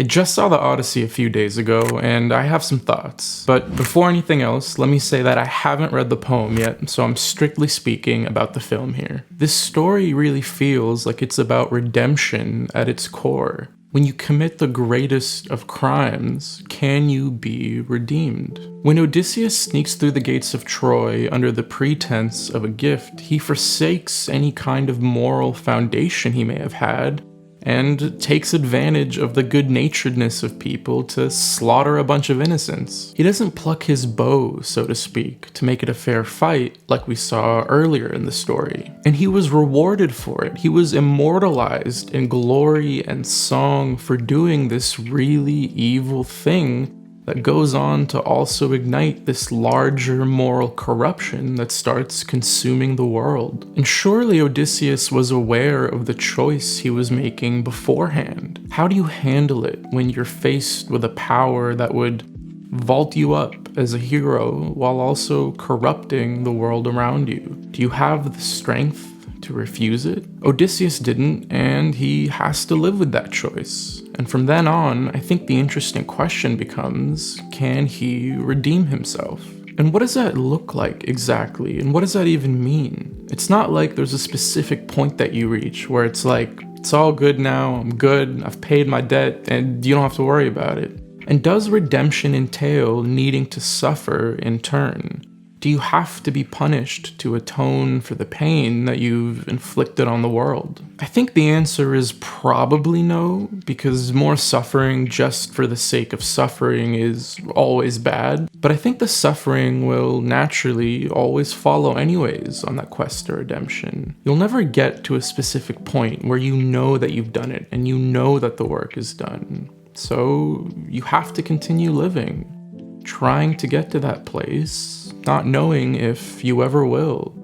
I just saw the Odyssey a few days ago, and I have some thoughts. But before anything else, let me say that I haven't read the poem yet, so I'm strictly speaking about the film here. This story really feels like it's about redemption at its core. When you commit the greatest of crimes, can you be redeemed? When Odysseus sneaks through the gates of Troy under the pretense of a gift, he forsakes any kind of moral foundation he may have had, and takes advantage of the good-naturedness of people to slaughter a bunch of innocents. He doesn't pluck his bow, so to speak, to make it a fair fight like we saw earlier in the story. And he was rewarded for it. He was immortalized in glory and song for doing this really evil thing that goes on to also ignite this larger moral corruption that starts consuming the world. And surely Odysseus was aware of the choice he was making beforehand. How do you handle it when you're faced with a power that would vault you up as a hero while also corrupting the world around you? Do you have the strength to refuse it? Odysseus didn't, and he has to live with that choice. And from then on, I think the interesting question becomes, can he redeem himself? And what does that look like exactly? And what does that even mean? It's not like there's a specific point that you reach where it's like, it's all good now, I'm good, I've paid my debt, and you don't have to worry about it. And does redemption entail needing to suffer in turn? Do you have to be punished to atone for the pain that you've inflicted on the world? I think the answer is probably no, because more suffering just for the sake of suffering is always bad. But I think the suffering will naturally always follow anyways on that quest to redemption. You'll never get to a specific point where you know that you've done it and you know that the work is done. So you have to continue living, trying to get to that place, not knowing if you ever will.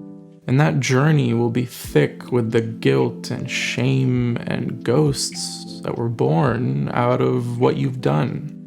And that journey will be thick with the guilt and shame and ghosts that were born out of what you've done.